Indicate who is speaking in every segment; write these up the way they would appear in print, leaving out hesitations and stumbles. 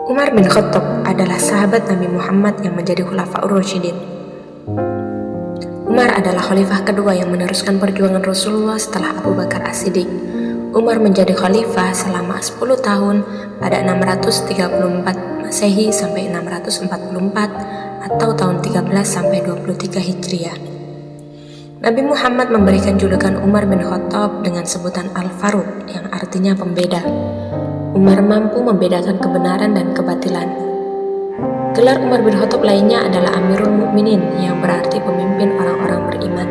Speaker 1: Umar bin Khattab adalah sahabat Nabi Muhammad yang menjadi Khulafaur Rasyidin. Umar adalah khalifah kedua yang meneruskan perjuangan Rasulullah setelah Abu Bakar As-Siddiq. Umar menjadi khalifah selama 10 tahun pada 634 Masehi sampai 644 atau tahun 13 sampai 23 Hijriah. Nabi Muhammad memberikan julukan Umar bin Khattab dengan sebutan Al-Faruq yang artinya pembeda. Umar mampu membedakan kebenaran dan kebatilan. Gelar Umar bin Khattab lainnya adalah Amirul Mukminin yang berarti pemimpin orang-orang beriman.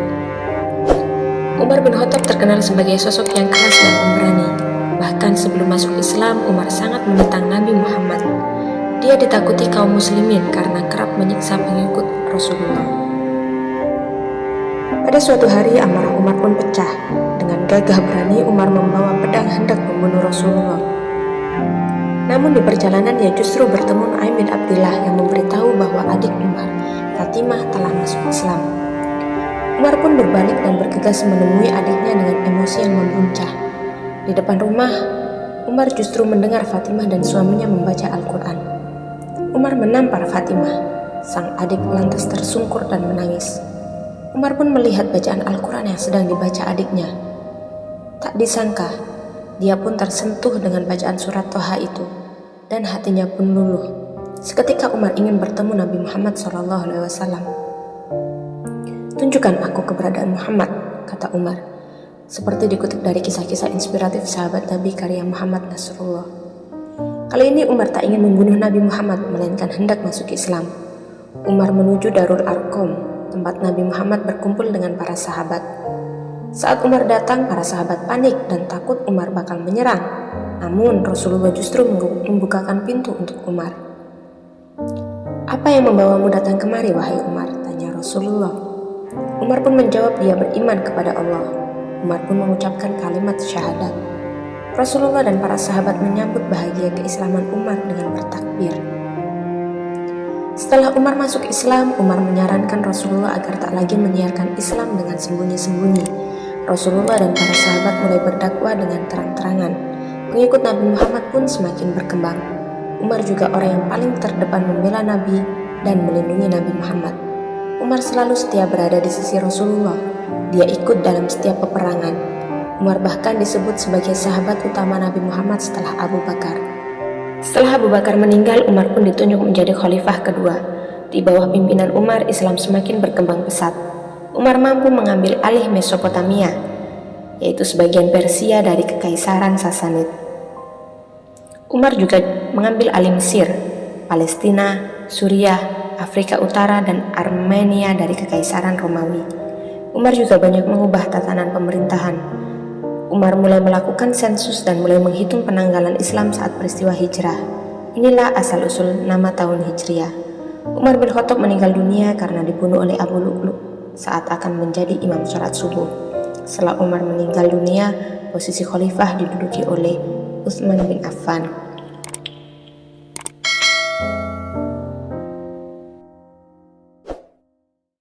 Speaker 1: Umar bin Khattab terkenal sebagai sosok yang keras dan pemberani. Bahkan sebelum masuk Islam, Umar sangat menentang Nabi Muhammad. Dia ditakuti kaum muslimin karena kerap menyiksa pengikut Rasulullah. Pada suatu hari amarah Umar pun pecah. Dengan gagah berani Umar membawa pedang hendak membunuh Rasulullah. Namun di perjalanan dia justru bertemu Nu'aim bin Abdillah yang memberitahu bahwa adik Umar, Fatimah, telah masuk Islam. Umar pun berbalik dan bergegas menemui adiknya dengan emosi yang membuncah. Di depan rumah, Umar justru mendengar Fatimah dan suaminya membaca Al-Quran. Umar menampar Fatimah. Sang adik lantas tersungkur dan menangis. Umar pun melihat bacaan Al-Quran yang sedang dibaca adiknya. Tak disangka, dia pun tersentuh dengan bacaan surat Toha itu, dan hatinya pun luluh. Seketika Umar ingin bertemu Nabi Muhammad SAW. "Tunjukkan aku keberadaan Muhammad," kata Umar, seperti dikutip dari kisah-kisah inspiratif sahabat Nabi karya Muhammad Nasrullah. Kali ini Umar tak ingin membunuh Nabi Muhammad, melainkan hendak masuk Islam. Umar menuju Darul Arqam, tempat Nabi Muhammad berkumpul dengan para sahabat. Saat Umar datang, para sahabat panik dan takut Umar bakal menyerang. Namun Rasulullah justru membukakan pintu untuk Umar. "Apa yang membawamu datang kemari, wahai Umar?" tanya Rasulullah. Umar pun menjawab dia beriman kepada Allah. Umar pun mengucapkan kalimat syahadat. Rasulullah dan para sahabat menyambut bahagia keislaman Umar dengan bertakbir. Setelah Umar masuk Islam, Umar menyarankan Rasulullah agar tak lagi menyiarkan Islam dengan sembunyi-sembunyi. Rasulullah dan para sahabat mulai berdakwah dengan terang-terangan. Pengikut Nabi Muhammad pun semakin berkembang. Umar juga orang yang paling terdepan membela Nabi dan melindungi Nabi Muhammad. Umar selalu setia berada di sisi Rasulullah. Dia ikut dalam setiap peperangan. Umar bahkan disebut sebagai sahabat utama Nabi Muhammad setelah Abu Bakar. Setelah Abu Bakar meninggal, Umar pun ditunjuk menjadi khalifah kedua. Di bawah pimpinan Umar, Islam semakin berkembang pesat. Umar mampu mengambil alih Mesopotamia, yaitu sebagian Persia dari Kekaisaran Sasanid. Umar juga mengambil alih Mesir, Palestina, Suriah, Afrika Utara, dan Armenia dari Kekaisaran Romawi. Umar juga banyak mengubah tatanan pemerintahan. Umar mulai melakukan sensus dan mulai menghitung penanggalan Islam saat peristiwa hijrah. Inilah asal-usul nama tahun Hijriah. Umar bin Khattab meninggal dunia karena dibunuh oleh Abu Lu'lu' saat akan menjadi imam sholat subuh. Setelah Umar meninggal dunia, posisi khalifah diduduki oleh Utsman bin Affan.